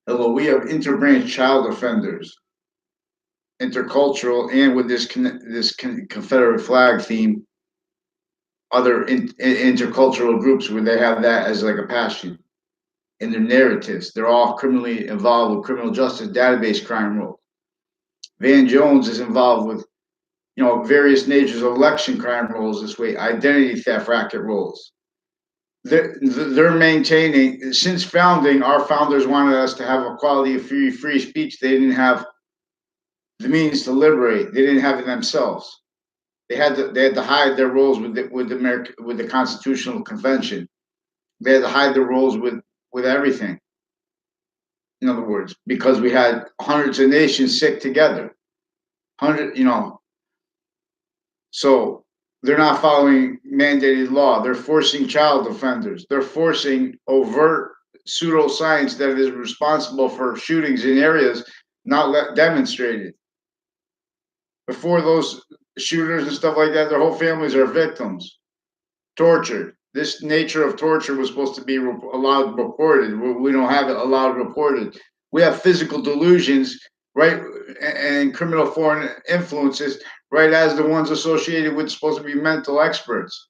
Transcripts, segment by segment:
Hello, we have interbranch child offenders, intercultural, and with this Confederate flag theme, other intercultural groups where they have that as like a passion in their narratives. They're all criminally involved with criminal justice database crime role. Van Jones is involved with various natures of election crime roles this way, identity theft racket roles. They're maintaining since founding. Our founders wanted us to have a quality of free speech. They didn't have the means to liberate. They didn't have it themselves. They had to hide their roles with the Constitutional Convention. They had to hide their roles with everything. In other words, because we had hundreds of nations sick together, so they're not following mandated law. They're forcing child offenders. They're forcing overt pseudoscience that is responsible for shootings in areas not demonstrated. Before those shooters and stuff like that, their whole families are victims, tortured. This nature of torture was supposed to be allowed reported. We don't have it allowed reported. We have physical delusions, right, and criminal foreign influences, right, as the ones associated with supposed to be mental experts.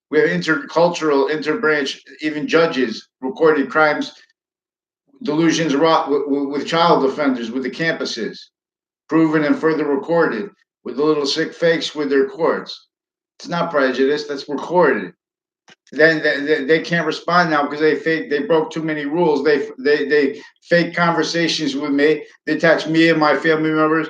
We have intercultural, interbranch, even judges recorded crimes, delusions wrought with child offenders, with the campuses, proven and further recorded, with the little sick fakes with their courts. It's not prejudice, that's recorded. Then they can't respond now because they broke too many rules. They fake conversations with me. They attach me and my family members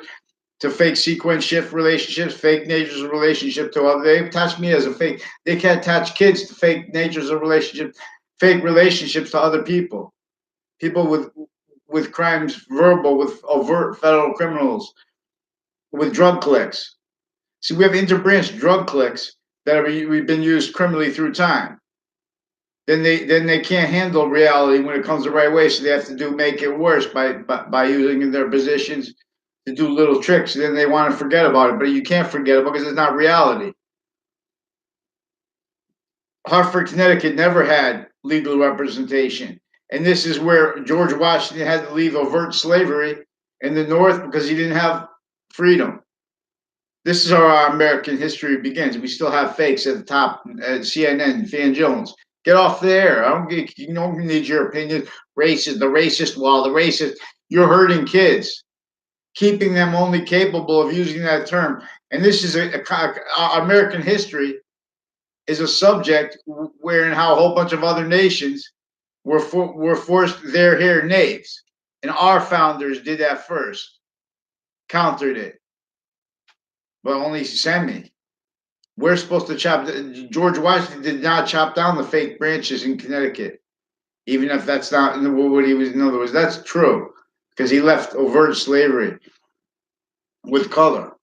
to fake sequence shift relationships, fake natures of relationship to others. They attach me as a fake. They can't attach kids to fake natures of relationship, fake relationships to other people. People with crimes verbal, with overt federal criminals, with drug clicks. See, we have interbranch drug clicks that we've been used criminally through time. Then they can't handle reality when it comes the right way, so they have to make it worse by using their positions to do little tricks. Then they want to forget about it, but you can't forget it because it's not reality. Hartford, Connecticut never had legal representation, and this is where George Washington had to leave overt slavery in the North because he didn't have freedom. This is how our American history begins. We still have fakes at the top at CNN, Van Jones. Get off there. You don't need your opinion. Racist, the racist wall, the racist. You're hurting kids, keeping them only capable of using that term. And this is American history is a subject wherein how a whole bunch of other nations were forced their hair knaves. And our founders did that first, countered it, but only semi. We're supposed to chop. George Washington did not chop down the fake branches in Connecticut, even if that's not what he was. In other words, that's true because he left overt slavery with color.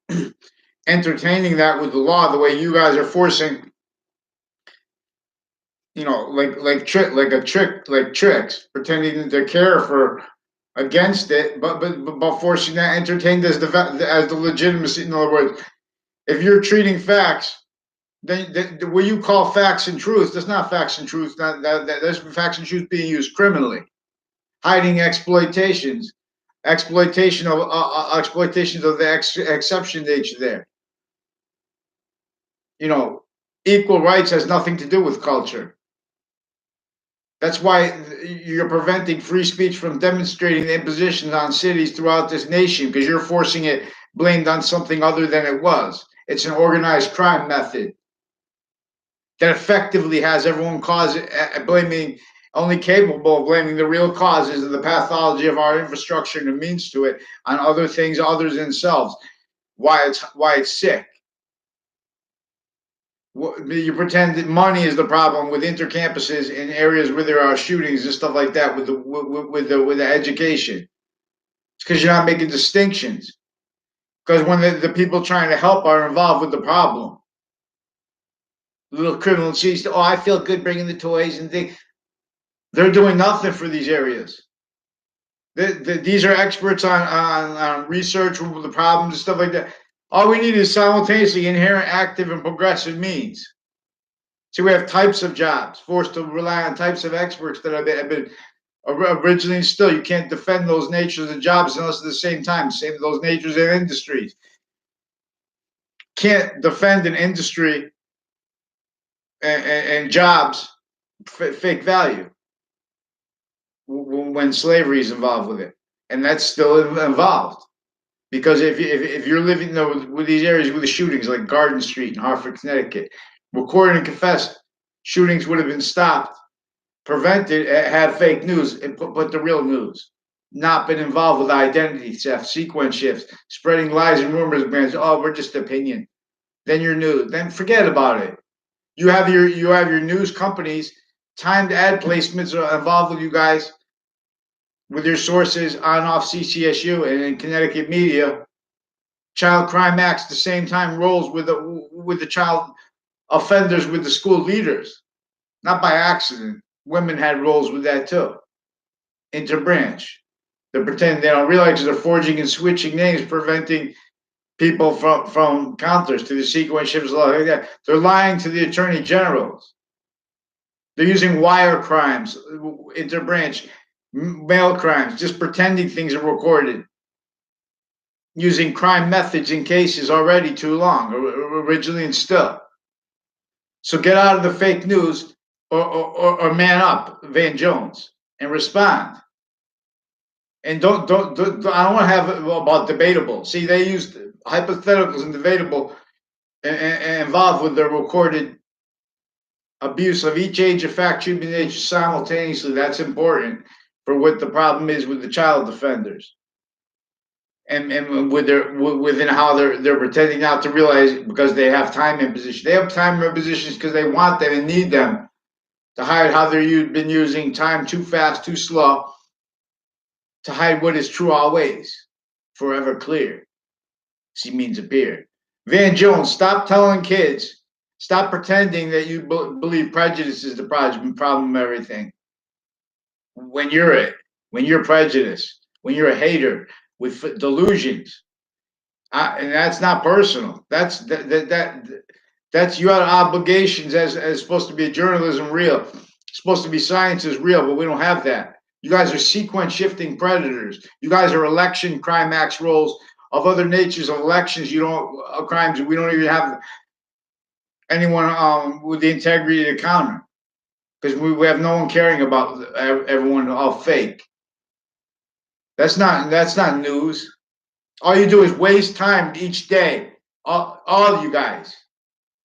Entertaining that with the law, the way you guys are forcing, like tricks, pretending to care for against it, but forcing that entertained as the legitimacy. In other words, if you're treating facts, then what you call facts and truth, that's not facts and truth. That's facts and truth being used criminally, hiding exploitations, exploitations of the exception nature there. Equal rights has nothing to do with culture. That's why you're preventing free speech from demonstrating the impositions on cities throughout this nation because you're forcing it blamed on something other than it was. It's an organized crime method that effectively has everyone blaming, only capable of blaming the real causes of the pathology of our infrastructure and the means to it on other things other than themselves. Why it's sick. You pretend that money is the problem with intercampuses in areas where there are shootings and stuff like that with the education. It's because you're not making distinctions. Because when the people trying to help are involved with the problem, little criminal cheese. Oh, I feel good bringing the toys and things. They're doing nothing for these areas. These are experts on research with the problems and stuff like that. All we need is simultaneously inherent, active, and progressive means. So we have types of jobs, forced to rely on types of experts that have been Originally and still, you can't defend those natures of jobs unless at the same time, same those natures of industries. Can't defend an industry and jobs fake value when slavery is involved with it, and that's still involved. Because if you're living with these areas with the shootings like Garden Street in Hartford, Connecticut, recorded and confessed shootings would have been stopped, prevented, had fake news, and put the real news. Not been involved with identity theft, sequence shifts, spreading lies and rumors. Oh, we're just opinion. Then your news. Then forget about it. You have your news companies, timed ad placements are involved with you guys, with your sources on off CCSU and in Connecticut media. Child crime acts at the same time rolls with the child offenders with the school leaders, not by accident. Women had roles with that too. Interbranch. They're pretending they don't realize they're forging and switching names, preventing people from counters to the sequence shifts like that. They're lying to the attorney generals. They're using wire crimes, interbranch, mail crimes, just pretending things are recorded. Using crime methods in cases already too long, originally and still. So get out of the fake news or man up, Van Jones, and respond. And don't I don't want to have it about debatable. See, they used hypotheticals and debatable and involved with their recorded abuse of each age of fact treatment nature simultaneously. That's important for what the problem is with the child offenders. And with within how they're pretending not to realize because they have time imposition. They have time impositions because they want them and need them to hide how they've been using time too fast, too slow, to hide what is true always, forever clear. She means appear. Van Jones, stop telling kids, stop pretending that you believe prejudice is the problem of everything. When you're prejudiced, when you're a hater with delusions, and that's not personal. That's you have obligations as supposed to be journalism real, supposed to be science is real, but we don't have that. You guys are sequence shifting predators. You guys are election crime acts roles of other natures of elections. You don't crimes. We don't even have anyone with the integrity to counter because we have no one caring about everyone all fake. That's not news. All you do is waste time each day. All you guys,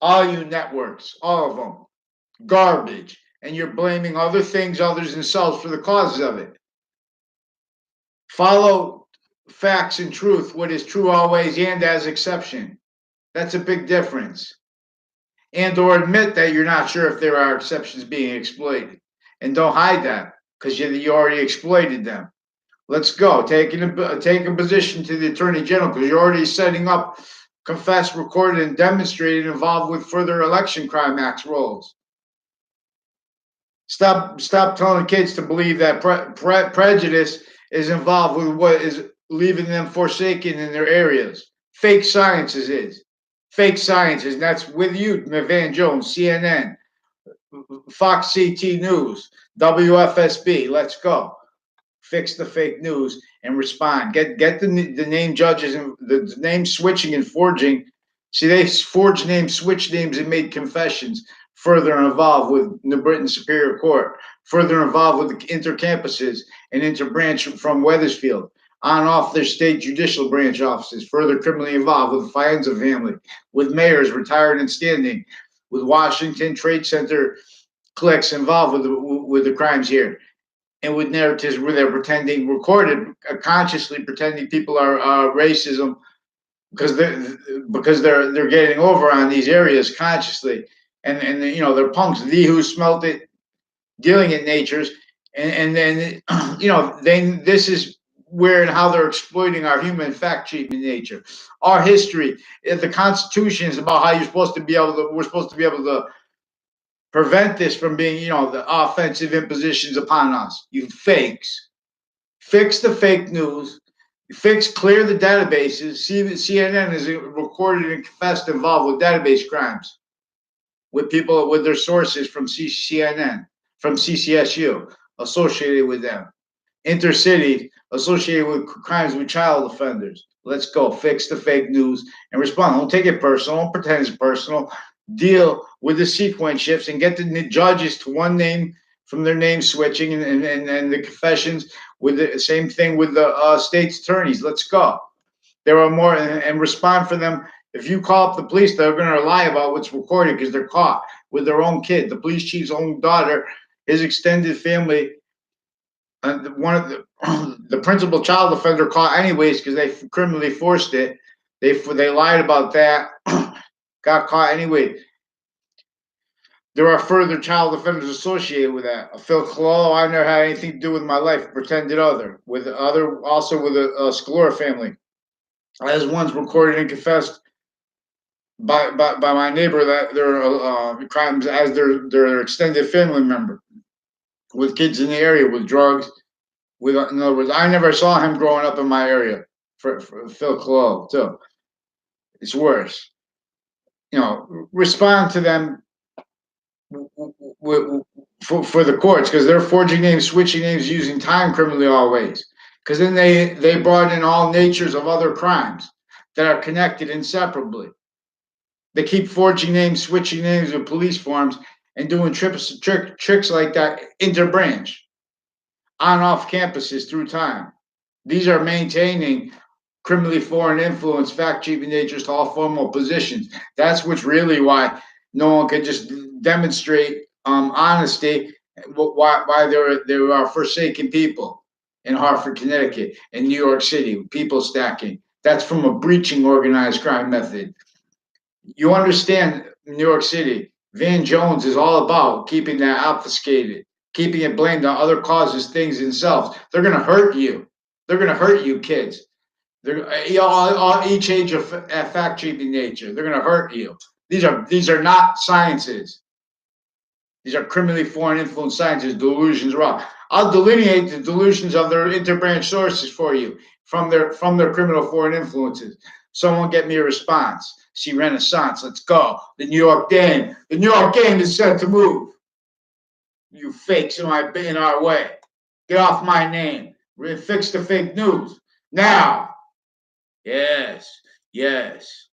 all you networks, all of them, garbage. And you're blaming other things, others, and selves for the causes of it. Follow facts and truth, what is true always and as exception. That's a big difference. And or admit that you're not sure if there are exceptions being exploited. And don't hide that because you already exploited them. Let's go. Take a position to the Attorney General because you're already setting up, confessed, recorded, and demonstrated involved with further election crime acts roles. Stop telling kids to believe that prejudice is involved with what is leaving them forsaken in their areas. Fake sciences is. Fake sciences, and that's with you, Van Jones, CNN, Fox CT News, WFSB. Let's go. Fix the fake news and respond. Get the name judges and the name switching and forging. See, they forged names, switched names, and made confessions. Further involved with New Britain Superior Court. Further involved with the intercampuses and interbranch from Wethersfield. On off their state judicial branch offices. Further criminally involved with the Fianza family, with mayors retired and standing, with Washington Trade Center cliques involved with the crimes here. And with narratives where they're pretending recorded, consciously pretending people are racism because they're getting over on these areas consciously, and they're punks. The who smelt it, dealing in natures, and then then this is where and how they're exploiting our human fact treatment nature, our history. The Constitution is about how we're supposed to be able to prevent this from being, the offensive impositions upon us. You fakes. Fix the fake news. Clear the databases. CNN is recorded and confessed involved with database crimes with people with their sources from CNN, from CCSU. associated with them. Intercity associated with crimes with child offenders. Let's go. Fix the fake news and respond. Don't take it personal. Don't pretend it's personal. Deal with the sequence shifts and get the judges to one name from their name switching and the confessions with the same thing with the state's attorneys. Let's go. There are more and respond for them. If you call up the police, they're going to lie about what's recorded because they're caught with their own kid, the police chief's own daughter, his extended family. One of the principal child offender caught anyways because they criminally forced it. They lied about that. Got caught anyway. There are further child offenders associated with that. Phil Cololo, I never had anything to do with my life. Pretended other with other also with a Scalora family. As ones recorded and confessed by my neighbor that there are crimes as their extended family member with kids in the area with drugs. With in other words, I never saw him growing up in my area. For Phil Cololo too, it's worse. Respond to them for the courts because they're forging names, switching names, using time criminally always. Because then they brought in all natures of other crimes that are connected inseparably. They keep forging names, switching names with police forms, and doing tricks like that interbranch, on off campuses through time. These are maintaining criminally foreign influence, fact cheating natures to all formal positions. That's what's really why no one can just demonstrate honesty. Why there are forsaken people in Hartford, Connecticut, in New York City, people stacking. That's from a breaching organized crime method. You understand New York City, Van Jones is all about keeping that obfuscated, keeping it blamed on other causes, things, themselves. They're going to hurt you. They're going to hurt you, kids. They're each age of fact cheating nature. They're going to hurt you. These are not sciences. These are criminally foreign influence sciences. Delusions wrong. I'll delineate the delusions of their interbranch sources for you from their criminal foreign influences. Someone get me a response. See Renaissance. Let's go. The New York game. The New York game is set to move. You fakes in our way. Get off my name. Fix the fake news now. Yes. Yes.